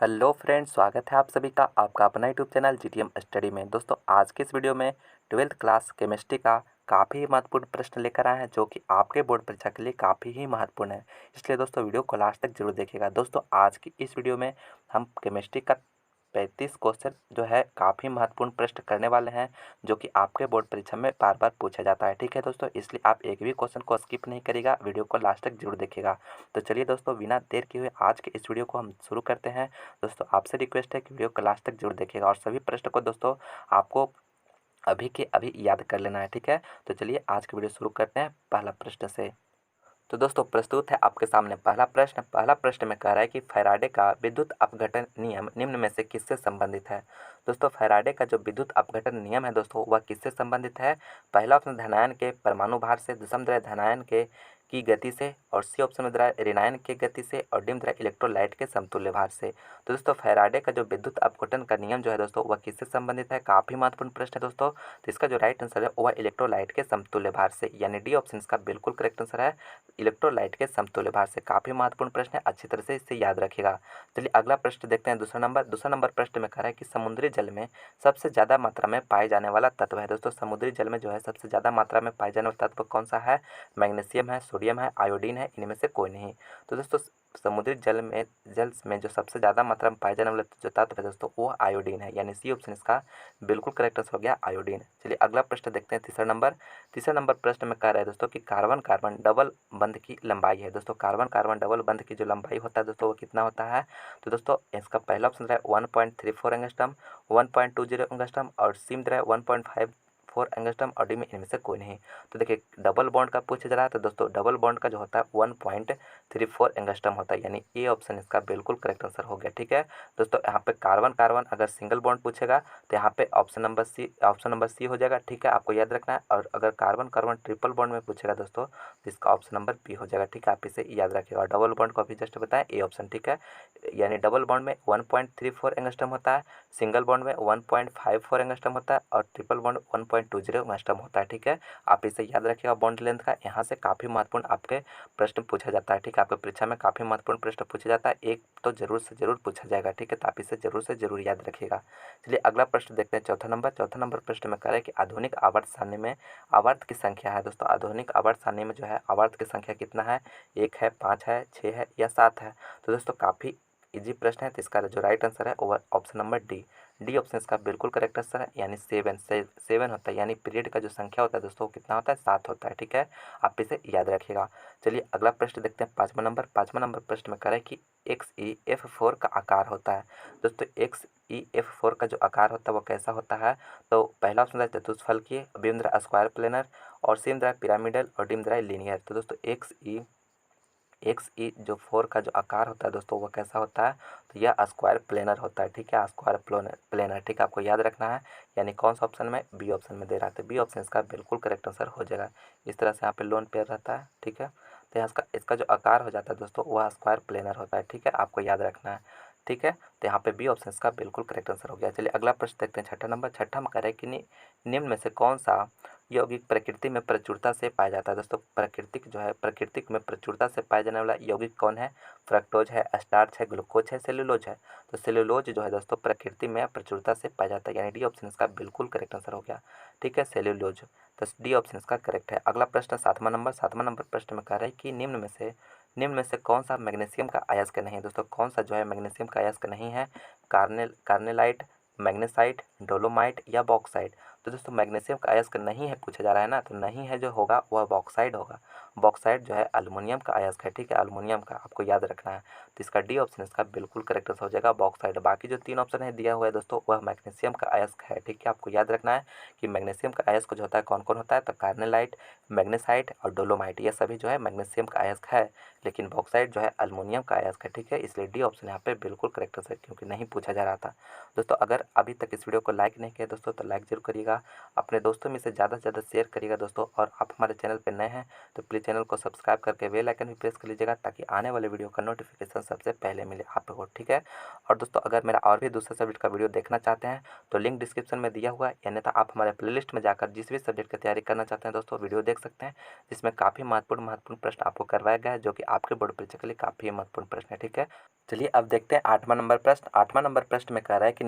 Hello friends, स्वागत है आप सभी का आपका अपना यूट्यूब चैनल जीटीएम स्टडी में। दोस्तों, आज की इस वीडियो में 12th क्लास केमिस्ट्री का काफ़ी महत्वपूर्ण प्रश्न लेकर आए हैं जो कि आपके बोर्ड परीक्षा के लिए काफ़ी ही महत्वपूर्ण है। इसलिए दोस्तों वीडियो को लास्ट तक जरूर देखिएगा। दोस्तों, आज की इस वीडियो में हम केमिस्ट्री का 35 क्वेश्चन जो है काफ़ी महत्वपूर्ण प्रश्न करने वाले हैं जो कि आपके बोर्ड परीक्षा में बार बार पूछा जाता है। ठीक है दोस्तों, इसलिए आप एक भी क्वेश्चन को स्किप नहीं करिएगा, वीडियो को लास्ट तक जरूर देखिएगा। तो चलिए दोस्तों, बिना देर किए हुए आज के इस वीडियो को हम शुरू करते हैं। दोस्तों, आपसे रिक्वेस्ट है कि वीडियो को लास्ट तक जरूर देखिएगा और सभी प्रश्न को दोस्तों आपको अभी के अभी याद कर लेना है। ठीक है, तो चलिए आज की वीडियो शुरू करते हैं पहला प्रश्न से। तो दोस्तों, प्रस्तुत है आपके सामने पहला प्रश्न। पहला प्रश्न में कह रहा है कि फैराडे का विद्युत अपघटन नियम निम्न में से किससे संबंधित है। दोस्तों, फैराडे का जो विद्युत अपघटन नियम है दोस्तों, वह किससे संबंधित है। पहला ऑप्शन धनायन के परमाणु भार से, दूसरा द्रव्य धनायन के की गति से, और सी ऑप्शन में द्रव्य ऋणायन के गति से, और डी द्रव्य इलेक्ट्रोलाइट के समतुल्य भार से। तो दोस्तों, फैराडे का जो विद्युत अपघटन का नियम जो है दोस्तों, वह किससे संबंधित है। काफ़ी महत्वपूर्ण प्रश्न है दोस्तों। तो इसका जो राइट आंसर है वह इलेक्ट्रोलाइट के समतुल्य भार से, यानी डी ऑप्शन इसका बिल्कुल करेक्ट आंसर है। इलेक्ट्रोलाइट के समतुल्य भार से। काफ़ी महत्वपूर्ण प्रश्न है, अच्छी तरह से इसे याद रखिएगा। चलिए अगला प्रश्न देखते हैं। दूसरा नंबर प्रश्न में कह रहा है कि समुद्री जल में सबसे ज़्यादा मात्रा में पाए जाने वाला तत्व है। दोस्तों, समुद्री जल में जो है सबसे ज़्यादा मात्रा में पाए जाने वाला तत्व कौन सा है। मैग्नीशियम है, सोडियम है, आयोडीन है, इनमें से कोई नहीं। तो दोस्तों, समुद्री जल में जो सबसे ज़्यादा मात्रा में पाए जाने वाला जो तत्व है दोस्तों, वो आयोडीन है, यानी सी ऑप्शन इसका बिल्कुल करेक्ट आंसर हो गया, आयोडीन। चलिए अगला प्रश्न देखते हैं। तीसरा नंबर प्रश्न में कह रहा है दोस्तों कि कार्बन कार्बन डबल बंध की लंबाई है। दोस्तों, कार्बन कार्बन डबल बंध की जो लंबाई होता है दोस्तों, वो कितना होता है। तो दोस्तों, इसका पहला ऑप्शन है 1.34 एंगस्ट्रम, 1.20 एंगस्ट्रम, और सी में है 1.54 एंगस्ट्रम, और डी में इनमें से कोई नहीं। तो देखिए, डबल बॉन्ड का पूछा जा रहा है तो दोस्तों डबल बॉन्ड का जो होता है 1.34 एंगस्ट्रम होता है, यानी ये ऑप्शन इसका बिल्कुल करेक्ट आंसर हो गया। ठीक है दोस्तों, यहाँ पे कार्बन कार्बन अगर सिंगल बॉन्ड पूछेगा तो यहाँ पे ऑप्शन नंबर सी हो जाएगा। ठीक है, आपको याद रखना है। और अगर कार्बन कार्बन ट्रिपल बॉन्ड में पूछेगा दोस्तों तो इसका ऑप्शन नंबर बी हो जाएगा। ठीक है, आप इसे याद रखिएगा। और डबल बॉन्ड को अभी जस्ट बताएं, ए ऑप्शन। ठीक है, यानी डबल बॉन्ड में 1.34 एंगस्ट्रम होता है, सिंगल बॉन्ड में 1.54 एंगस्ट्रम होता है, और ट्रिपल बॉन्ड 1.20 एंगस्ट्रम होता है। ठीक है, आप इसे याद रखिएगा बॉन्ड लेंथ का। यहाँ से काफ़ी महत्वपूर्ण आपके प्रश्न पूछा जाता है। ठीक है, आपके परीक्षा में काफ़ी महत्वपूर्ण प्रश्न पूछा जाता है, एक तो जरूर से जरूर पूछा जाएगा। ठीक है, तो आप इसे जरूर से जरूर याद रखिएगा। चलिए अगला प्रश्न देखते हैं। चौथा नंबर प्रश्न में कह रहा है कि आधुनिक आवर्त सारणी में आवर्त की संख्या है। दोस्तों, आधुनिक आवर्त सारणी में जो है आवर्त की संख्या कितना है। 1 है, 5 है, 6 है, या 7 है। तो दोस्तों, काफ़ी इजी प्रश्न है। तो इसका जो राइट आंसर है वो ऑप्शन नंबर डी ऑप्शन इसका बिल्कुल करेक्ट आंसर है, यानी 7 होता है। यानी पीरियड का जो संख्या होता है दोस्तों, वो कितना होता है, 7 होता है। ठीक है, आप इसे याद रखिएगा। चलिए अगला प्रश्न देखते हैं। पाँचवा नंबर प्रश्न में कह रहा है कि XeF4 का आकार होता है। दोस्तों, XeF4 का जो आकार होता है वो कैसा होता है। तो पहला ऑप्शन है चतुष्फलकीय, बी स्क्वायर प्लेनर, और सी पिरामिडल, और डी लीनियर। तो दोस्तों, जो 4 का जो आकार होता है दोस्तों, वो कैसा होता है। तो यह स्क्वायर प्लेनर होता है। ठीक है, स्क्वायर प्लेनर। ठीक है, आपको याद रखना है। यानी कौन सा ऑप्शन में, बी ऑप्शन में दे रहा था, बी ऑप्शन इसका बिल्कुल करेक्ट आंसर हो जाएगा। इस तरह से यहाँ पे लोन पेयर रहता है। ठीक है, तो यहाँ इसका जो आकार हो जाता है दोस्तों, वह स्क्वायर प्लेनर होता है। ठीक है, आपको याद रखना है। ठीक है, तो यहाँ पे बी ऑप्शन इसका बिल्कुल करेक्ट आंसर हो गया। चलिए अगला प्रश्न देखते हैं। छठा में कह रहा है कि निम्न में से कौन सा यौगिक प्रकृति में प्रचुरता से पाया जाता है। दोस्तों, प्रकृतिक में प्रचुरता से पाया जाने वाला यौगिक कौन है। फ्रक्टोज है, स्टार्च है, ग्लूकोज है, सेल्यूलोज है। तो सेल्यूलोज जो है दोस्तों, प्रकृति में प्रचुरता से पाया जाता है, यानी डी ऑप्शन इसका बिल्कुल करेक्ट आंसर हो गया। ठीक है, सेल्यूलोज। तो डी ऑप्शन इसका करेक्ट है। अगला प्रश्न सातवां नंबर प्रश्न में कह रहा है कि निम्न में से कौन सा मैग्नीशियम का अयस्क नहीं है। दोस्तों, कौन सा जो है मैग्नीशियम का अयस्क नहीं है। कार्नेलाइट, मैग्नेसाइट, डोलोमाइट, या बॉक्साइट। तो दोस्तों, मैग्नीशियम का अयस्क नहीं है पूछा जा रहा है ना, तो नहीं है जो होगा वह बॉक्साइड होगा। बॉक्साइड जो है अल्युमिनियम का अयस्क है। ठीक है, अल्युमिनियम का आपको याद रखना है। तो इसका डी ऑप्शन इसका बिल्कुल करेक्ट हो जाएगा, बॉक्साइड। बाकी जो 3 ऑप्शन है दिया हुआ है दोस्तों, वह मैग्नीशियम का अयस्क है। ठीक है, आपको याद रखना है कि मैग्नीशियम का अयस्क जो होता है कौन कौन होता है। तो कार्नेलाइट, मैग्नेसाइट, और डोलोमाइट, ये सभी जो है मैग्नीशियम का अयस्क है। लेकिन बॉक्साइड जो है अल्युमिनियम का अयस्क है। ठीक है, इसलिए डी ऑप्शन यहाँ पे बिल्कुल करेक्ट है, क्योंकि नहीं पूछा जा रहा था। दोस्तों, अगर अभी तक इस वीडियो को लाइक नहीं किया दोस्तों तो लाइक जरूर करिएगा, अपने दोस्तों में से ज़्यादा से ज़्यादा शेयर करिएगा दोस्तों। और आप हमारे चैनल पर नए हैं तो प्लीज़ चैनल को सब्सक्राइब करके बेल आइकन भी प्रेस कर लीजिएगा ताकि आने वाले वीडियो का नोटिफिकेशन सबसे पहले मिले आपको, ठीक है। और दोस्तों अगर मेरा और भी दूसरे सब्जेक्ट का वीडियो देखना चाहते हैं तो लिंक डिस्क्रिप्शन में दिया हुआ है, यानी तो आप हमारे प्लेलिस्ट में जाकर जिस भी सब्जेक्ट की तैयारी करना चाहते हैं दोस्तों वीडियो देख सकते हैं, जिसमें काफ़ी महत्वपूर्ण प्रश्न आपको करवाया गया है जो कि आपके बोर्ड परीक्षा के लिए काफ़ी महत्वपूर्ण प्रश्न है, ठीक है। चलिए अब देखते हैं 8वां नंबर प्रश्न। 8वां नंबर प्रश्न में कह रहा है कि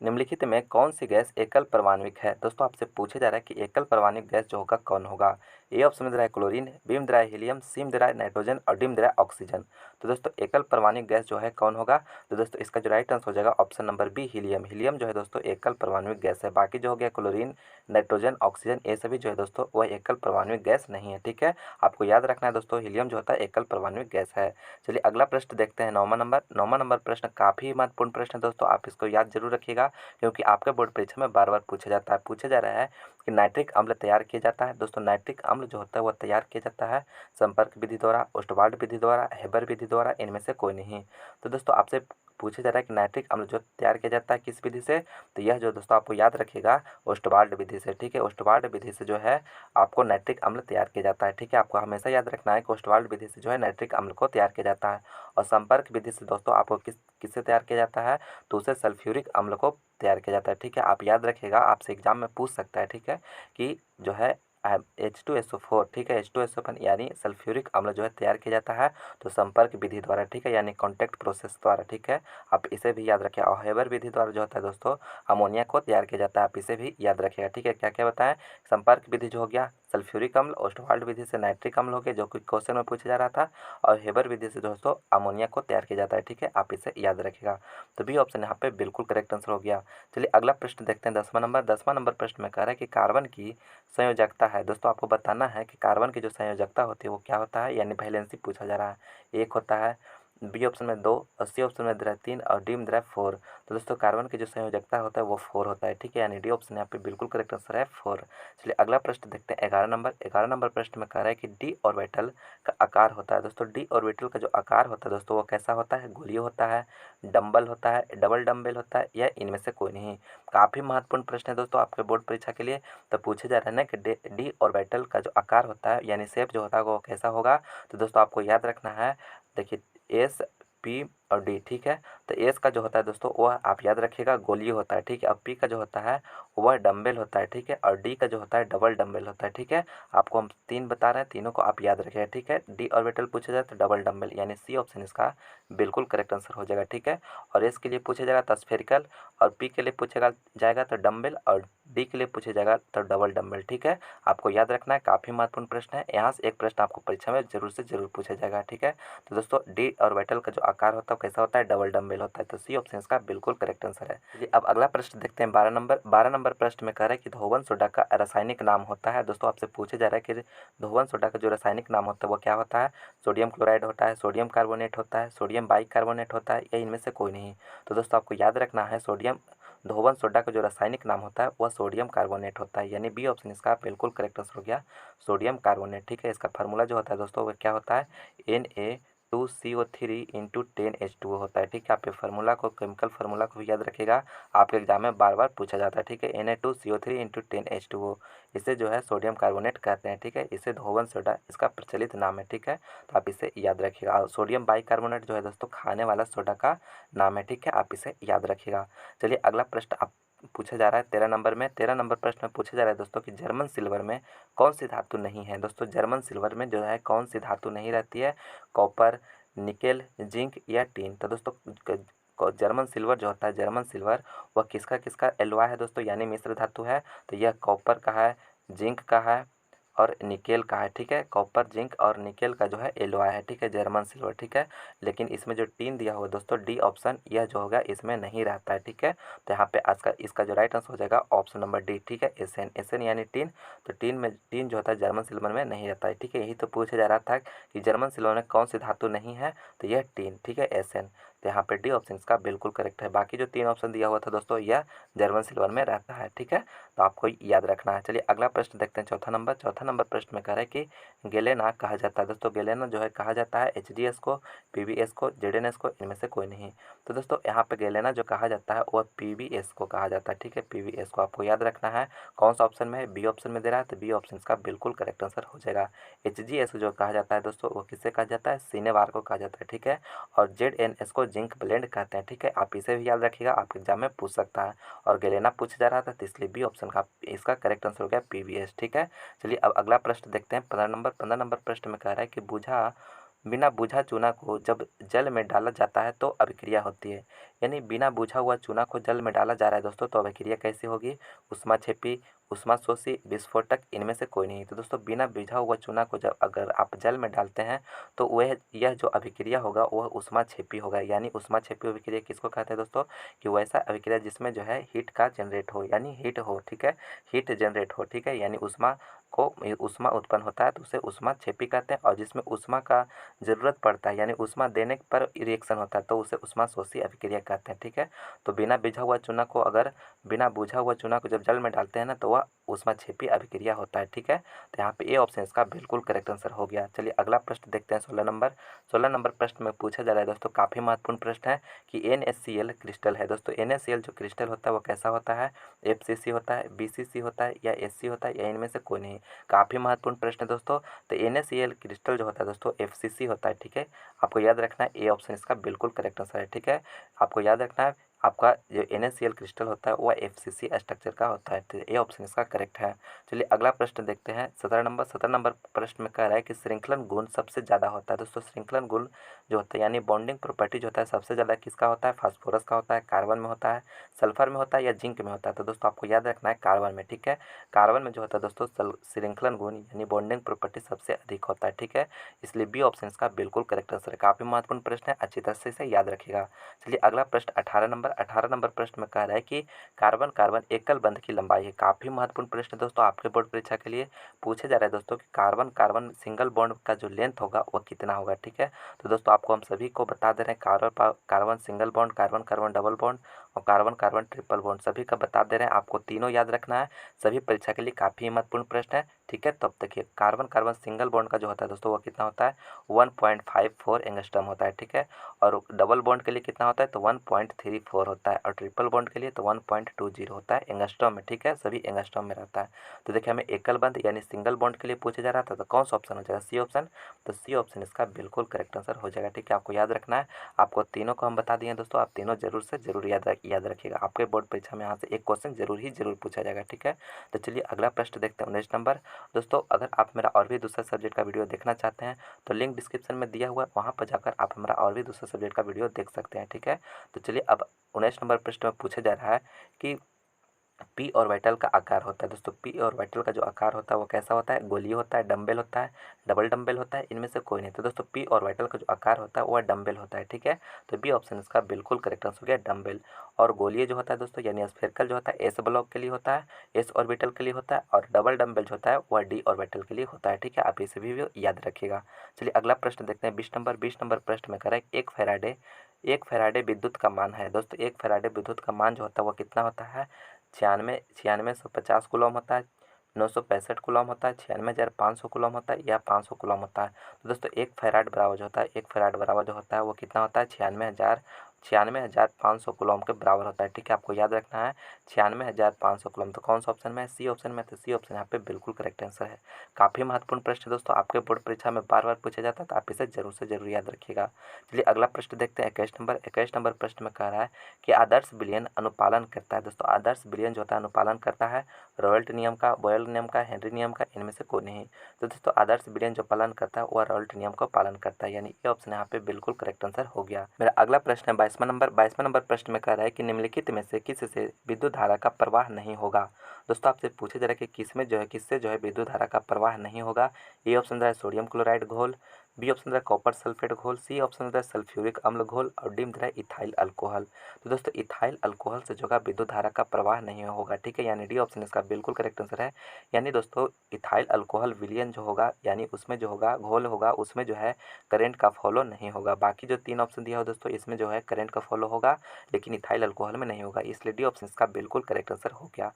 निम्नलिखित में कौन सी गैस एकल परमाणविक है। दोस्तों आपसे पूछा जा रहा है कि एकल परमाणविक गैस जो होगा कौन होगा। ए ऑप्शन में दे रहा है क्लोरीन, बी में दे रहा है हीलियम, सी में दे रहा है नाइट्रोजन और डी में दे रहा है ऑक्सीजन। तो दोस्तों एकल परमाणविक गैस जो है कौन होगा, तो दोस्तों इसका जो राइट आंसर हो जाएगा option number B helium. Helium जो है दोस्तों एकल परमाणविक गैस है। बाकी जो हो गया क्लोरीन, नाइट्रोजन, ऑक्सीजन, ये सभी जो है दोस्तों वह एकल परमाणविक गैस नहीं है, ठीक है। आपको याद रखना है दोस्तों हीलियम जो होता है एकल परमाणविक गैस है। चलिए अगला प्रश्न देखते हैं 9वां नंबर प्रश्न काफ़ी महत्वपूर्ण प्रश्न है दोस्तों, आप इसको याद जरूर रखिएगा क्योंकि आपके बोर्ड परीक्षा में बार बार पूछा जाता है। पूछा जा रहा है कि नाइट्रिक अम्ल तैयार किया जाता है। दोस्तों नाइट्रिक अम्ल जो होता है वह तैयार किया जाता है संपर्क विधि द्वारा, ओस्टवाल्ड विधि द्वारा, हेबर विधि द्वारा, इनमें से कोई नहीं। तो दोस्तों आपसे पूछा जा रहा है कि नाइट्रिक अम्ल जो तैयार किया जाता है किस विधि से, तो यह जो दोस्तों आपको याद रखिएगा ओस्टवाल्ड विधि से, ठीक है। ओस्टवाल्ड विधि से जो है आपको नाइट्रिक अम्ल तैयार किया जाता है, ठीक है। आपको हमेशा याद रखना है कि ओस्टवाल्ड विधि से जो है नाइट्रिक अम्ल को तैयार किया जाता है। और संपर्क विधि से दोस्तों आपको किससे तैयार किया जाता है, तो उसे सल्फ्यूरिक अम्ल को तैयार किया जाता है, ठीक है। आप याद रखिएगा, आपसे एग्जाम में पूछ सकता है, ठीक है, कि जो है H2SO4, ठीक है, H2SO4 यानी सल्फ्यूरिक अम्ल जो है तैयार किया जाता है तो संपर्क विधि द्वारा, ठीक है, यानी कॉन्टैक्ट प्रोसेस द्वारा, ठीक है। आप इसे भी याद रखिए। और हेबर विधि द्वारा जो होता है दोस्तों अमोनिया को तैयार किया जाता है, आप इसे भी याद रखिएगा, ठीक है। क्या क्या बताएं, संपर्क विधि जो हो गया सल्फ्यूरिक अम्ल, ओस्टवाल्ड विधि से नाइट्रिक अम्ल हो गया जो कि क्वेश्चन में पूछा जा रहा था, और हेबर विधि से दोस्तों अमोनिया को तैयार किया जाता है, ठीक है। आप इसे याद रखिएगा। तो बी ऑप्शन यहाँ पे बिल्कुल करेक्ट आंसर हो गया। चलिए अगला प्रश्न देखते हैं 10वां नंबर प्रश्न में कह रहा है कि कार्बन की संयोजकता है। दोस्तों आपको बताना है कि कार्बन की जो संयोजकता होती है वो क्या होता है, यानी वैलेंसी पूछा जा रहा है। एक होता है, बी ऑप्शन में 2 और सी ऑप्शन में दे रहा है 3 और डी में दे रहा है 4। तो दोस्तों कार्बन की जो संयोजकता होता है वो 4 होता है, ठीक है, यानी डी ऑप्शन यहाँ पे बिल्कुल करेक्ट आंसर है 4। चलिए अगला प्रश्न देखते हैं 11 नंबर प्रश्न में कह रहा है कि डी ऑर्बिटल का आकार होता है। दोस्तों डी ऑर्बिटल का जो आकार होता है दोस्तों वो कैसा होता है, गोलीय होता है, डंबल होता है, डबल डंबल होता है, या इनमें से कोई नहीं। काफ़ी महत्वपूर्ण प्रश्न है दोस्तों आपके बोर्ड परीक्षा के लिए। तो पूछे जा रहे हैं ना कि डी ऑर्बिटल का जो आकार होता है यानी शेप जो होता है वो कैसा होगा, तो दोस्तों आपको याद रखना है, देखिए एस, पी और डी, ठीक है। तो एस का जो होता है दोस्तों वह आप याद रखिएगा गोलीय होता है, ठीक है। और पी का जो होता है वह डंबल होता है, ठीक है। और डी का जो होता है डबल डंबल होता है, ठीक है। आपको हम 3 बता रहे हैं, तीनों को आप याद रखिएगा, ठीक है। डी ऑर्बिटल पूछा जाए तो डबल डंबल, यानी सी ऑप्शन इसका बिल्कुल करेक्ट आंसर हो जाएगा, ठीक है। और एस के लिए पूछा जाएगा तो स्फेरिकल, और पी के लिए पूछेगा जाएगा तो डंबल, और डी के लिए पूछा जाएगा तो डबल डंबल, ठीक है। आपको याद रखना है, काफ़ी महत्वपूर्ण प्रश्न है, यहाँ से एक प्रश्न आपको परीक्षा में जरूर से जरूर पूछा जाएगा, ठीक है। तो दोस्तों डी ऑर्बिटल का जो आकार होता है कैसा होता है, डबल डंबल होता है। तो सी ऑप्शन इसका बिल्कुल करेक्ट आंसर है। चलिए अब अगला प्रश्न देखते हैं 12 नंबर प्रश्न में कह रहा है कि धोवन सोडा का रासायनिक नाम होता है। दोस्तों आपसे पूछा जा रहा है कि धोवन सोडा का जो रासायनिक नाम होता है वो क्या होता है, सोडियम क्लोराइड होता है, सोडियम कार्बोनेट होता है, सोडियम बाइकार्बोनेट होता है, या इनमें से कोई नहीं। तो दोस्तों आपको याद रखना है धोवन सोडा का जो रासायनिक नाम होता है वह सोडियम कार्बोनेट होता है, यानी बी ऑप्शन इसका बिल्कुल करेक्ट आंसर हो गया, सोडियम कार्बोनेट, ठीक है। इसका फार्मूला जो होता है दोस्तों वह क्या होता है, Na2CO3 × 10H2O होता है, ठीक है। आप ये फार्मूला को, केमिकल फार्मूला को भी याद रखिएगा, आपके एग्जाम में बार बार पूछा जाता है, ठीक है। Na2CO3 × 10H2O, इसे जो है सोडियम कार्बोनेट कहते हैं, ठीक है। इसे धोवन सोडा इसका प्रचलित नाम है, ठीक है। तो आप इसे याद रखिएगा। और सोडियम बाइकार्बोनेट जो है दोस्तों खाने वाला सोडा का नाम है, ठीक है, आप इसे याद रखिएगा। चलिए अगला प्रश्न आप पूछा जा रहा है 13 नंबर प्रश्न में पूछा जा रहा है दोस्तों कि जर्मन सिल्वर में कौन सी धातु नहीं है। दोस्तों जर्मन सिल्वर में जो है कौन सी धातु नहीं रहती है, कॉपर, निकेल, जिंक या टीन। तो दोस्तों जर्मन सिल्वर जो होता है, जर्मन सिल्वर वह किसका किसका एलॉय है दोस्तों, यानी मिश्र धातु है। तो यह कॉपर का है, जिंक का है और निकेल का है, ठीक है। कॉपर, जिंक और निकेल का जो है एलॉय है, ठीक है, जर्मन सिल्वर, ठीक है। लेकिन इसमें जो टीन दिया हुआ दोस्तों डी ऑप्शन यह जो होगा इसमें नहीं रहता है, ठीक है। तो यहाँ पे आज का इसका जो राइट आंसर हो जाएगा ऑप्शन नंबर डी, ठीक है, एस एन यानी टीन। तो टीन जो होता है जर्मन सिल्वर में नहीं रहता है, ठीक है। यही तो पूछा जा रहा था कि जर्मन सिल्वर में कौन सी धातु नहीं है, तो यह टीन, ठीक है, एस एन। तो यहाँ पे डी ऑप्शन इसका बिल्कुल करेक्ट है। बाकी जो 3 ऑप्शन दिया हुआ था दोस्तों यह जर्मन सिल्वर में रहता है, ठीक है, तो आपको याद रखना है। चलिए अगला प्रश्न देखते हैं, चौथा नंबर प्रश्न में कह रहा है कि गेलेना कहा जाता है। दोस्तों गेलेना जो है कहा जाता है एचडीएस को, पीवीएस को, जेडएनएस को, इनमें से कोई नहीं। तो दोस्तों यहाँ पे गेलेना जो कहा जाता है वह पीवीएस को कहा जाता है, ठीक है, पीवीएस को आपको याद रखना है। कौन सा ऑप्शन में है, बी ऑप्शन में दे रहा है, तो बी ऑप्शन इसका बिल्कुल करेक्ट आंसर हो जाएगा। एचजीएस जो कहा जाता है दोस्तों वो किससे कहा जाता है, सिनेवार को कहा जाता है, ठीक है, और जेडएनएस को जिंक ब्लेंड कहते हैं, ठीक है, आप इसे भी याद रखिएगा, आपके एग्जाम में पूछ सकता है। और गेलेना पूछा जा रहा था तो इसलिए बी ऑप्शन का इसका करेक्ट आंसर हो गया पीवीएस, ठीक है। चलिए अब अगला प्रश्न देखते हैं, 15 नंबर प्रश्न में कह रहा है कि बिना बुझा चूना को जब जल में डाला जाता है तो अभिक्रिया होती है। यानी बिना बुझा हुआ चूना को जल में डाला जा रहा है दोस्तों, तो अभिक्रिया कैसी होगी, ऊष्माक्षेपी, ऊष्माशोषी, विस्फोटक, इनमें से कोई नहीं। तो दोस्तों बिना बुझा हुआ चूना को जब अगर आप जल में डालते हैं तो यह जो अभिक्रिया होगा वह ऊष्माक्षेपी होगा। यानी ऊष्माक्षेपी अभिक्रिया किसको कहते हैं दोस्तों, कि वैसा अभिक्रिया जिसमें जो है हीट का जनरेट हो, यानी हीट हो, ठीक है, हीट जनरेट हो, ठीक है, यानी ऊष्मा उत्पन्न होता है तो उसे ऊष्माक्षेपी कहते हैं। और जिसमें ऊष्मा का ज़रूरत पड़ता है यानी ऊष्मा देने पर रिएक्शन होता है तो उसे ऊष्माशोषी अभिक्रिया कहते हैं, ठीक है। तो बिना बुझा हुआ चूना को जब जल में डालते हैं ना तो वह ऊष्माक्षेपी अभिक्रिया होता है, ठीक है। तो यहाँ पे ए ऑप्शन इसका बिल्कुल करेक्ट आंसर हो गया। चलिए अगला प्रश्न देखते हैं, 16 नंबर प्रश्न में पूछा जा रहा है दोस्तों, काफ़ी महत्वपूर्ण प्रश्न है कि NaCl क्रिस्टल है। दोस्तों NaCl जो क्रिस्टल होता है वो कैसा होता है, FCC होता है, BCC होता है या SC होता है या इनमें से कोई नहीं। काफ़ी महत्वपूर्ण प्रश्न है दोस्तों। तो NaCl क्रिस्टल जो होता है दोस्तों FCC होता है, ठीक है, आपको याद रखना है, ए ऑप्शन इसका बिल्कुल करेक्ट आंसर है, ठीक है। आपको याद रखना है आपका जो NaCl क्रिस्टल होता है वह FCC स्ट्रक्चर का होता है, तो ए ऑप्शन इसका करेक्ट है। चलिए अगला प्रश्न देखते हैं, 17 नंबर प्रश्न में कह रहा है कि श्रृंखलन गुण सबसे ज़्यादा होता है। दोस्तों श्रृंखलन गुण जो होता है यानी बॉन्डिंग प्रॉपर्टी जो होता है सबसे ज़्यादा किसका होता है, फास्फोरस का होता है, कार्बन में होता है, सल्फर में होता है या जिंक में होता है। तो दोस्तों आपको याद रखना है कार्बन में, ठीक है, कार्बन में जो होता है दोस्तों श्रृंखलन गुण यानी बॉन्डिंग प्रॉपर्टी सबसे अधिक होता है, ठीक है, इसलिए बी ऑप्शन इसका बिल्कुल करेक्ट आंसर है। काफ़ी महत्वपूर्ण प्रश्न है, अच्छी तरह से इसे याद रखिएगा। चलिए अगला प्रश्न 18 नंबर प्रश्न में कह रहा है कि कार्बन कार्बन एकल बंध की लंबाई है। काफ़ी महत्वपूर्ण प्रश्न दोस्तों आपके बोर्ड परीक्षा के लिए पूछे जा रहे हैं दोस्तों कि कार्बन कार्बन सिंगल बॉन्ड का जो लेंथ होगा वह कितना होगा, ठीक है। तो दोस्तों आपको हम सभी को बता दे रहे हैं carbon carbon single bond, carbon carbon double bond और कार्बन कार्बन ट्रिपल बॉन्ड सभी का बता दे रहे हैं, आपको तीनों याद रखना है, सभी परीक्षा के लिए काफ़ी महत्वपूर्ण प्रश्न है, ठीक है। तब देखिए कार्बन कार्बन सिंगल बॉन्ड का जो होता है दोस्तों वह कितना होता है, 1.54 एंगस्ट्रॉम होता है, ठीक है, और डबल बॉन्ड के लिए कितना होता है तो 1.34 होता है, और ट्रिपल बॉन्ड के लिए तो 1.20 होता है एंगस्ट्रॉम में, ठीक है, सभी एंगस्ट्रॉम में रहता है। तो देखिए हमें एकल बंध यानी सिंगल बॉन्ड के लिए पूछा जा रहा था, तो कौन सा ऑप्शन हो जाएगा, सी ऑप्शन, तो सी ऑप्शन इसका बिल्कुल करेक्ट आंसर हो जाएगा, ठीक है। आपको याद रखना है, आपको तीनों को हम बता दिए दोस्तों, आप तीनों जरूर से जरूर याद रखिएगा, आपके बोर्ड परीक्षा में यहाँ से एक क्वेश्चन जरूर पूछा जाएगा, ठीक है। तो चलिए अगला प्रश्न देखते हैं, 19 नंबर। दोस्तों अगर आप मेरा और भी दूसरा सब्जेक्ट का वीडियो देखना चाहते हैं तो लिंक डिस्क्रिप्शन में दिया हुआ है, वहाँ पर जाकर आप हमारा और भी दूसरा सब्जेक्ट का वीडियो देख सकते हैं, ठीक है। तो चलिए अब 19 नंबर प्रश्न में पूछा जा रहा है कि पी ऑर्बिटल का आकार होता है। दोस्तों पी ऑर्बिटल का जो आकार होता है वो कैसा होता है, गोलीय होता है, डंबल होता है, डबल डंबल होता है, इनमें से कोई नहीं। तो दोस्तों पी ऑर्बिटल का जो आकार होता है वह डंबल होता है, ठीक है, तो बी ऑप्शन इसका बिल्कुल करेक्ट आंसर हो गया डंबल। और गोलीय जो होता है दोस्तों यानी स्फेरिकल जो होता है एस ब्लॉक के लिए होता है, एस ऑर्बिटल के लिए होता है, और डबल डंबल जो होता है वह डी ऑर्बिटल के लिए होता है, ठीक है, आप इसे भी याद रखिएगा। चलिए अगला प्रश्न देखते हैं, 20 नंबर प्रश्न में कह रहा है एक फैराडे विद्युत का मान है। दोस्तों एक फैराडे विद्युत का मान जो होता है वह कितना होता है, 9650 कूलम होता है, 965 कूलम होता है, 96,500 कूलम होता है या 500 कूलम होता है। तो दोस्तों एक फैराड बराबर जो होता है, एक फैराड बराबर जो होता है वो कितना होता है, 96,500 कूलम के बराबर होता है, ठीक है, आपको याद रखना है 96,500 कूलम। तो कौन सा ऑप्शन में है, सी ऑप्शन में, तो सी ऑप्शन यहाँ पे बिल्कुल करेक्ट आंसर है। काफ़ी महत्वपूर्ण प्रश्न दोस्तों आपके बोर्ड परीक्षा में बार बार पूछा जाता है, तो आप इसे जरूर से जरूर याद रखिएगा। चलिए अगला प्रश्न देखते हैं, 21 नंबर प्रश्न में कह रहा है कि आदर्श विलयन अनुपालन करता है। दोस्तों आदर्श विलयन जो होता है अनुपालन करता है रॉयल्ट नियम का, बॉयल नियम का, हेनरी नियम का, इनमें से कोई नहीं। तो दोस्तों आदर्श विलयन जो पालन करता है वह रॉयल्ट नियम का पालन करता है, यानी ये ऑप्शन यहाँ पे बिल्कुल करेक्ट आंसर हो गया। मेरा अगला प्रश्न है 22वां नंबर प्रश्न में कह रहा है कि निम्नलिखित में से किस से विद्युत धारा का प्रवाह नहीं होगा। दोस्तों आपसे पूछा जा रहा है कि किससे जो है विद्युत धारा का प्रवाह नहीं होगा। ए ऑप्शन है सोडियम क्लोराइड घोल, बी ऑप्शन दे रहा है कॉपर सल्फेट घोल, सी ऑप्शन दे रहा है सल्फ्यूरिक अम्ल घोल और डी में दे रहा है इथाइल अल्कोहल। तो दोस्तों इथाइल अल्कोहल से जो होगा विद्युत धारा का प्रवाह नहीं होगा, ठीक है, यानी डी ऑप्शन इसका बिल्कुल करेक्ट आंसर है। यानी दोस्तों इथाइल अल्कोहल विलियन जो होगा यानी उसमें जो होगा घोल होगा उसमें जो है करंट का फॉलो नहीं होगा। बाकी जो 3 ऑप्शन दिया हो दोस्तों इसमें जो है करंट का फॉलो होगा लेकिन इथाइल अल्कोहल में नहीं होगा, इसलिए डी ऑप्शन इसका बिल्कुल करेक्ट आंसर हो गया।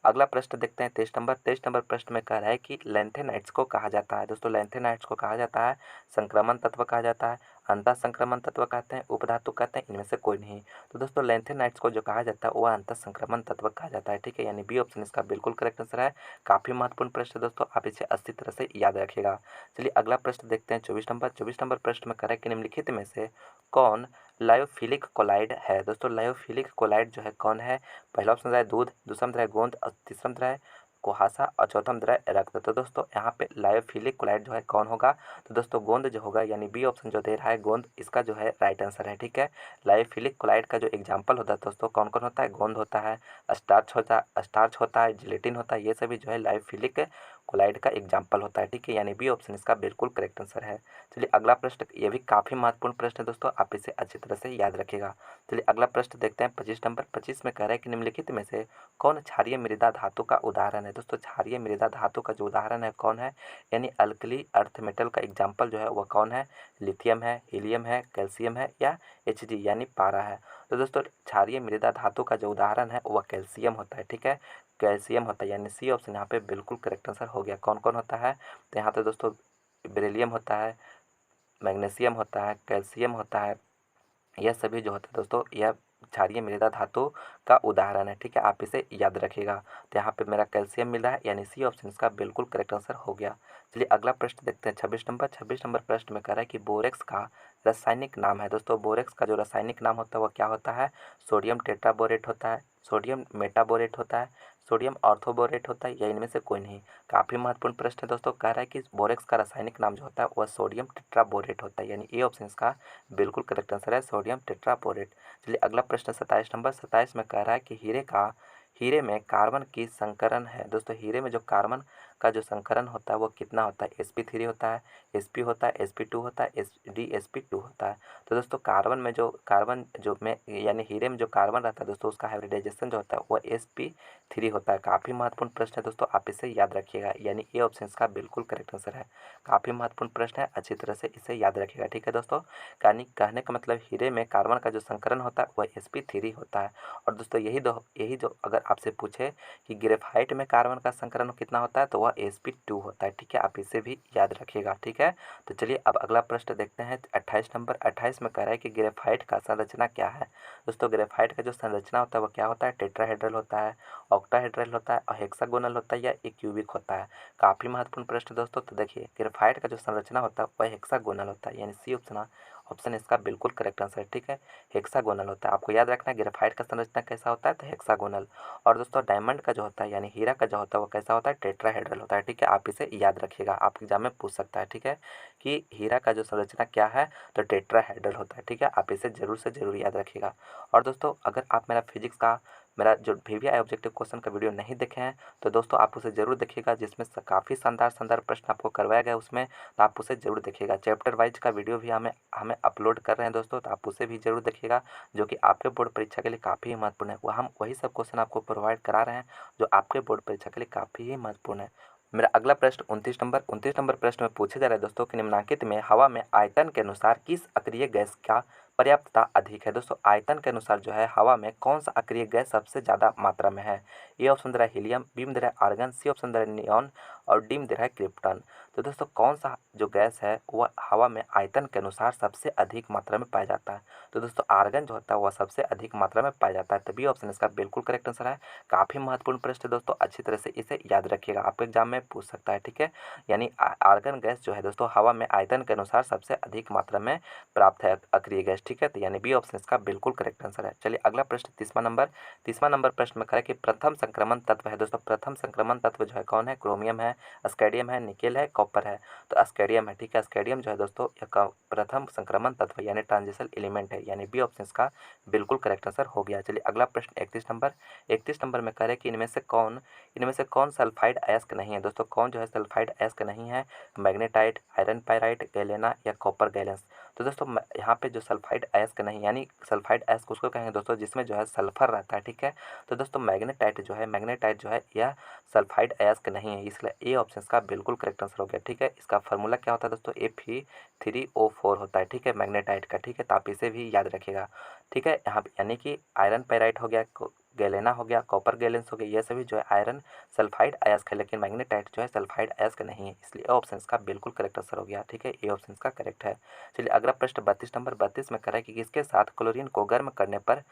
अगला प्रश्न देखते हैं 23 नंबर प्रश्न में कह रहा है कि लैंथेनाइट्स को कहा जाता है। दोस्तों लैंथेनाइट्स को कहा जाता है संक्रमण तत्व कहा जाता है, अंतः संक्रमण तत्व कहते हैं, उपधातु कहते हैं, इनमें से कोई नहीं। तो दोस्तों लैंथेनाइट्स को जो कहा जाता है वह अंतः संक्रमण तत्व कहा जाता है, ठीक है, यानी बी ऑप्शन इसका बिल्कुल करेक्ट आंसर है। काफ़ी महत्वपूर्ण प्रश्न है दोस्तों, आप इसे अच्छी तरह से याद रखिएगा। चलिए अगला प्रश्न देखते हैं 24 नंबर प्रश्न में कह रहा है कि निम्नलिखित में से कौन लायोफिलिक कोलाइड है। दोस्तों लायोफिलिक कोलाइड जो है कौन है। पहला ऑप्शन रहा है दूध, दूसरा में रहा है गोंद और तीसरा में रहा है कुहासा और चौथा में रहा है रक्त। तो दोस्तों यहाँ पे लायोफिलिक कोलाइड जो है कौन होगा। तो दोस्तों गोंद जो होगा यानी बी ऑप्शन जो दे रहा है गोंद इसका जो है राइट आंसर है, ठीक है। लायोफिलिक कोलाइड का जो एग्जाम्पल होता है दोस्तों कौन कौन होता है, गोंद होता है, स्टार्च होता है, जिलेटिन होता है, ये सभी जो है लायोफिलिक कोलाइड का एग्जाम्पल होता है, ठीक है, यानी बी ऑप्शन इसका बिल्कुल करेक्ट आंसर है। चलिए अगला प्रश्न, ये भी काफ़ी महत्वपूर्ण प्रश्न है दोस्तों, आप इसे अच्छी तरह से याद रखिएगा। चलिए अगला प्रश्न देखते हैं 25 में कह रहा है कि निम्नलिखित में से कौन क्षारीय मृदा धातु का उदाहरण है। दोस्तों क्षारीय मृदा धातु का जो उदाहरण है कौन है, यानी अल्कली अर्थ मेटल का एग्जाम्पल जो है वह कौन है, लिथियम है, हीलियम है, कैल्शियम है या Hg यानी पारा है। तो दोस्तों क्षारीय मृदा धातु का जो उदाहरण है वह कैल्शियम होता है, ठीक है, कैल्शियम होता है, यानी सी ऑप्शन यहाँ पे बिल्कुल करेक्ट आंसर हो गया। कौन कौन होता है, तो यहाँ पे दोस्तों बेरिलियम होता है, मैग्नीशियम होता है, कैल्शियम होता है, यह सभी जो होता है दोस्तों यह क्षारीय मृदा धातु का उदाहरण है, ठीक है, आप इसे याद रखिएगा। तो यहाँ पे मेरा कैल्शियम मिला है यानी सी ऑप्शन इसका बिल्कुल करेक्ट आंसर हो गया। चलिए अगला प्रश्न देखते हैं 26 नंबर प्रश्न में कह रहा है कि बोरेक्स का रासायनिक नाम है। दोस्तों बोरेक्स का जो रासायनिक नाम होता है वह क्या होता है, सोडियम टेट्राबोरेट होता है, सोडियम मेटाबोरेट होता है, सोडियम ऑर्थोबोरेट होता है या इनमें से कोई नहीं। काफ़ी महत्वपूर्ण प्रश्न है दोस्तों, कह रहा है कि बोरेक्स का रासायनिक नाम जो होता है वह सोडियम टेट्राबोरेट होता है, यानी ए ऑप्शन इसका बिल्कुल करेक्ट आंसर है सोडियम टेट्राबोरेट। चलिए अगला प्रश्न 27 में कह रहा है कि हीरे में कार्बन की संकरण है। दोस्तों हीरे में जो कार्बन का जो संकरण होता है वो कितना होता है, sp3 होता है, sp होता है, sp2 होता है, dsp2 होता है। तो दोस्तों कार्बन जो में यानी हीरे में जो कार्बन रहता है दोस्तों उसका हाइब्रिडाइजेशन जो होता है वो sp3 होता है। काफ़ी महत्वपूर्ण प्रश्न है दोस्तों, आप इसे याद रखिएगा, यानी ए ऑप्शन इसका बिल्कुल करेक्ट आंसर है। काफ़ी महत्वपूर्ण प्रश्न है, अच्छी तरह से इसे याद रखिएगा, ठीक है दोस्तों। यानी कहने का मतलब हीरे में कार्बन का जो संकरण होता है वह sp3 होता है। और दोस्तों यही जो अगर आपसे पूछे कि ग्रेफाइट में कार्बन का संकरण कितना होता है तो वह sp2 होता है, ठीक है, आप इसे भी याद रखिएगा, ठीक है। तो चलिए अब अगला प्रश्न देखते हैं 28 में कह रहा है कि ग्रेफाइट का संरचना क्या है। दोस्तों ग्रेफाइट का जो संरचना होता है वो क्या होता है, टेट्राहेड्रल होता है, ऑक्टाहेड्रल होता है और हेक्सागोनल होता है या एक क्यूबिक होता है। काफ़ी महत्वपूर्ण प्रश्न दोस्तों। तो देखिए ग्रेफाइट का जो संरचना होता है वह हेक्सागोनल होता है, यानी सी ऑप्शन इसका बिल्कुल करेक्ट आंसर है, ठीक है, हेक्सागोनल होता है। आपको याद रखना है ग्रेफाइट का संरचना कैसा होता है, तो हेक्सागोनल। और दोस्तों डायमंड का जो होता है यानी हीरा का जो होता है वो कैसा होता है, टेट्राहेड्रल होता है, ठीक है, आप इसे याद रखिएगा, आप एग्जाम में पूछ सकता है, ठीक है, कि हीरा का जो संरचना क्या है तो टेट्राहेड्रल होता है, ठीक है, आप इसे जरूर से जरूर याद रखिएगा। और दोस्तों अगर आप मेरा जो VVI ऑब्जेक्टिव क्वेश्चन का वीडियो नहीं देखे हैं तो दोस्तों आप उसे जरूर देखिएगा, जिसमें काफ़ी शानदार प्रश्न आपको करवाया गया उसमें, तो आप उसे जरूर देखिएगा। चैप्टर वाइज का वीडियो भी हमें अपलोड कर रहे हैं दोस्तों, तो आप उसे भी जरूर देखिएगा, जो कि आपके बोर्ड परीक्षा के लिए काफ़ी ही महत्वपूर्ण है। हम वही सब क्वेश्चन आपको प्रोवाइड करा रहे हैं जो आपके बोर्ड परीक्षा के लिए काफ़ी ही महत्वपूर्ण है। मेरा अगला प्रश्न 29 नंबर प्रश्न में पूछा जा रहा है दोस्तों कि निम्नलिखित में हवा में आयतन के अनुसार किस अक्रिय गैस का पर्याप्तता अधिक है। दोस्तों आयतन के अनुसार जो है हवा में कौन सा अक्रिय गैस सबसे ज़्यादा मात्रा में है। ए ऑप्शन दे रहा है हीलियम, बी में दे रहा है आर्गन, सी ऑप्शन दे रहा है नियॉन और डी में दे रहा है क्रिप्टन। तो दोस्तों कौन सा जो गैस है वह हवा में आयतन के अनुसार सबसे अधिक मात्रा में पाया जाता है। तो दोस्तों आर्गन जो होता है वह सबसे अधिक मात्रा में पाया जाता है, तो बी ऑप्शन इसका बिल्कुल करेक्ट आंसर है। काफ़ी महत्वपूर्ण प्रश्न है दोस्तों, अच्छी तरह से इसे याद रखिएगा, आपको एग्जाम में पूछ सकता है, ठीक है। यानी आर्गन गैस जो है दोस्तों हवा में आयतन के अनुसार सबसे अधिक मात्रा में प्राप्त है अक्रिय गैस, ठीक है, तो यानी बी ऑप्शन इसका बिल्कुल करेक्ट आंसर है। चलिए अगला प्रश्न 30वां नंबर प्रश्न में करें कि प्रथम संक्रमण तत्व है। दोस्तों प्रथम संक्रमण तत्व जो है कौन है, क्रोमियम है, है, स्कैडियम है, निकेल है, कॉपर है। तो स्कैडियम है, ठीक है। स्कैडियम जो है दोस्तों यह प्रथम संक्रमण तत्व यानी ट्रांजिशन एलिमेंट है, यानी बी ऑप्शन का बिल्कुल करेक्ट आंसर हो गया। चलिए अगला प्रश्न 31 नंबर में कह रहे कि इनमें से कौन सल्फाइड अयस्क नहीं है। दोस्तों कौन जो है सल्फाइड अयस्क नहीं है, मैग्नेटाइट, आयरन पायराइट, गैलेना या कॉपर गैलेंस। तो दोस्तों यहाँ पे जो सल्फाइड अयस्क नहीं यानी सल्फाइड अयस्क उसको कहेंगे दोस्तों जिसमें जो है सल्फर रहता है, ठीक है। तो दोस्तों मैग्नेटाइट जो है यह सल्फाइड अयस्क नहीं है, इसलिए ए ऑप्शन का बिल्कुल करेक्ट आंसर हो गया, ठीक है। इसका फार्मूला क्या होता है दोस्तों, Fe3O4 होता है, ठीक है, मैग्नेटाइट का, ठीक है। तो आप इसे भी याद रखिएगा, ठीक है। यहाँ पे यानी कि आयरन पायराइट हो गया, गैलेना हो गया, कॉपर गैलेंस हो गया, ये सभी जो है आयरन सल्फाइड अयस्क है, लेकिन मैग्नेटाइट जो है सल्फाइड अयस्क नहीं है, इसलिए ऑप्शन का बिल्कुल करेक्ट आंसर हो गया, ठीक है। ए ऑप्शन का करेक्ट है। चलिए अगला प्रश्न 32 में कह रहा है कि किसके साथ क्लोरीन को गर्म करने पर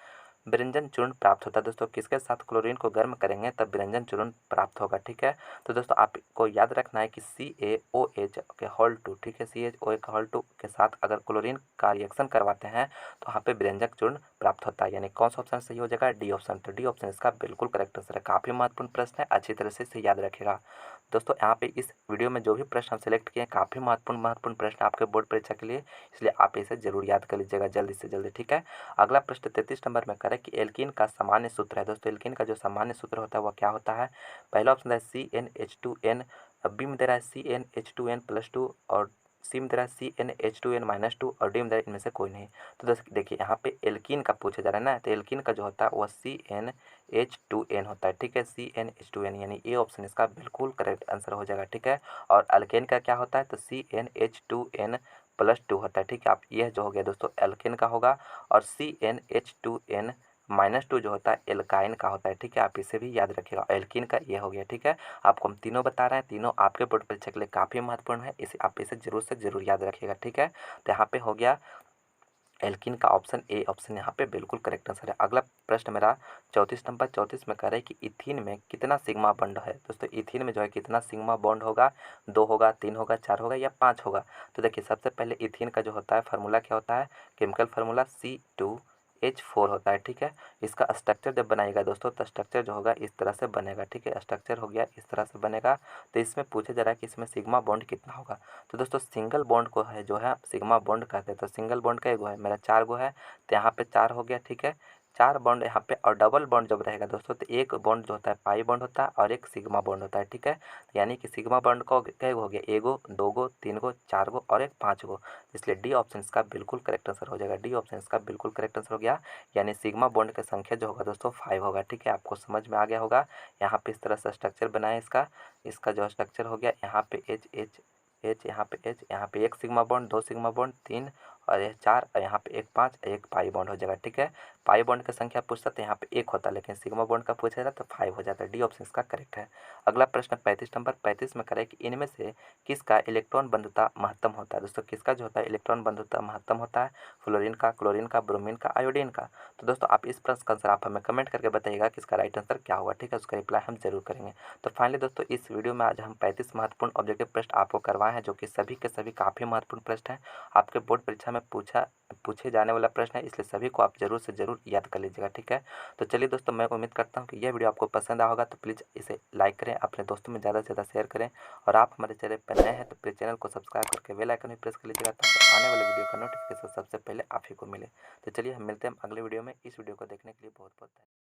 विरंजन चूर्ण प्राप्त होता है। दोस्तों किसके साथ क्लोरीन को गर्म करेंगे तब विरंजन चूर्ण प्राप्त होगा, ठीक है। तो दोस्तों आपको याद रखना है कि CaOH के होल 2, ठीक है, CaOH के होल 2 के साथ अगर क्लोरीन का रिएक्शन करवाते हैं तो यहाँ पे विरंजक चूर्ण प्राप्त होता है, यानी कौन सा ऑप्शन सही हो जाएगा, डी ऑप्शन। तो डी ऑप्शन इसका बिल्कुल करेक्ट आंसर है। काफ़ी महत्वपूर्ण प्रश्न है, अच्छी तरह से इसे याद रखेगा। दोस्तों यहाँ पे इस वीडियो में जो भी प्रश्न हम सेलेक्ट किए हैं काफ़ी महत्वपूर्ण प्रश्न आपके बोर्ड परीक्षा के लिए, इसलिए आप इसे जरूर याद कर लीजिएगा जल्दी से जल्दी, ठीक है। अगला प्रश्न 33 नंबर में करें कि एल्कीन का सामान्य सूत्र है। दोस्तों एल्कीन का जो सामान्य सूत्र होता है वह क्या होता है। पहला ऑप्शन है CnH2n, बी में दे रहा है CnH2n+2 और सी में दे रहा है CnH2n-2 और डी में दे रहा है इनमें से कोई नहीं। तो दोस्तों देखिए यहाँ पे एल्कीन का पूछा जा रहा है ना, तो एल्कीन का जो होता है वह CnH2n होता है, ठीक है, CnH2n, यानी ए ऑप्शन इसका बिल्कुल करेक्ट आंसर हो जाएगा, ठीक है। और अल्केन का क्या होता है, तो CnH2n+2 होता है, ठीक है। आप यह जो हो गया दोस्तों एल्केन का होगा, और CnH2n-2 जो होता है एल्काइन का होता है, ठीक है। आप इसे भी याद रखिएगा, एल्कीन का ये हो गया, ठीक है। आपको हम तीनों बता रहे हैं, तीनों आपके बोर्ड परीक्षा के लिए काफ़ी महत्वपूर्ण है, इसे आप इसे जरूर से जरूर याद रखिएगा, ठीक है। तो यहाँ पे हो गया एल्कीन का ऑप्शन ए ऑप्शन यहाँ पे बिल्कुल करेक्ट आंसर है। अगला प्रश्न मेरा 34 में कह रहा है कि इथीन में कितना सिग्मा बॉन्ड है। दोस्तों इथीन में जो है कितना सिग्मा बॉन्ड होगा, 2 होगा, 3 होगा, 4 होगा या 5 होगा। तो देखिए सबसे पहले इथीन का जो होता है फार्मूला क्या होता है, केमिकल फार्मूला C2H4 होता है, ठीक है। इसका स्ट्रक्चर जब बनाएगा दोस्तों तो स्ट्रक्चर जो होगा इस तरह से बनेगा, ठीक है, स्ट्रक्चर हो गया इस तरह से बनेगा। तो इसमें पूछा जा रहा है कि इसमें सिग्मा बॉन्ड कितना होगा। तो दोस्तों सिंगल बॉन्ड को है जो है सिग्मा बॉन्ड कहते हैं, तो सिंगल बॉन्ड का एगो है, मेरा 4 गो है, तो यहाँ पे 4 हो गया, ठीक है, 4 बॉन्ड यहाँ पे। और डबल बॉन्ड जब रहेगा दोस्तों तो एक बॉन्ड जो होता है पाई बॉन्ड होता है और एक सिग्मा बॉन्ड होता है, ठीक है। यानी कि सिग्मा बॉन्ड को क्या हो गया, एगो, 2 गो, 3 गो, 4 गो और एक 5 गो, इसलिए डी ऑप्शन इसका बिल्कुल करेक्ट आंसर हो जाएगा, डी ऑप्शन इसका बिल्कुल करेक्ट आंसर हो गया। यानी सिग्मा बॉन्ड की संख्या जो होगा दोस्तों 5 होगा, ठीक है। आपको समझ में आ गया होगा। यहाँ पे इस तरह से स्ट्रक्चर बनाए इसका, इसका जो स्ट्रक्चर हो गया यहाँ पे एच एच एच, यहाँ पे एच, यहाँ पे एक सिग्मा बॉन्ड, 2 सिग्मा बॉन्ड, 3 और यह 4 और यहाँ पे एक 5, एक पाई बॉन्ड हो जाएगा, ठीक है। पाई बॉन्ड की संख्या पूछता तो यहाँ पे 1 होता, लेकिन सिग्मा बॉन्ड का पूछा जाता तो 5 हो जाता है, डी ऑप्शन इसका करेक्ट है। अगला प्रश्न 35 में करें कि इनमें से किसका इलेक्ट्रॉन बंधुता महत्तम होता है। दोस्तों किसका जो होता है इलेक्ट्रॉन बंधुता महत्तम होता है, फ्लोरीन का, क्लोरीन का, ब्रोमीन का, आयोडीन का। तो दोस्तों आप इस प्रश्न का आंसर आप हमें कमेंट करके बताइएगा कि इसका राइट आंसर क्या होगा, ठीक है, उसका रिप्लाई हम जरूर करेंगे। तो फाइनली दोस्तों इस वीडियो में आज हम 35 महत्वपूर्ण ऑब्जेक्टिव प्रश्न आपको करवाए हैं, जो कि सभी के सभी काफ़ी महत्वपूर्ण प्रश्न हैं, आपके बोर्ड परीक्षा में पूछे जाने वाला प्रश्न है, इसलिए सभी को आप जरूर से जरूर याद कर लीजिएगा, ठीक है। तो चलिए दोस्तों मैं उम्मीद करता हूँ कि यह वीडियो आपको पसंद आया होगा, तो प्लीज़ इसे लाइक करें, अपने दोस्तों में ज़्यादा से ज़्यादा शेयर करें, और आप हमारे चैनल पर नए हैं तो प्लीज़ चैनल को सब्सक्राइब करके बेल आइकन भी प्रेस कर लीजिएगा, ताकि आने वाले वीडियो का नोटिफिकेशन सबसे पहले आप ही को मिले। तो चलिए हम मिलते हैं अगले वीडियो में। इस वीडियो को देखने के लिए बहुत बहुत धन्यवाद।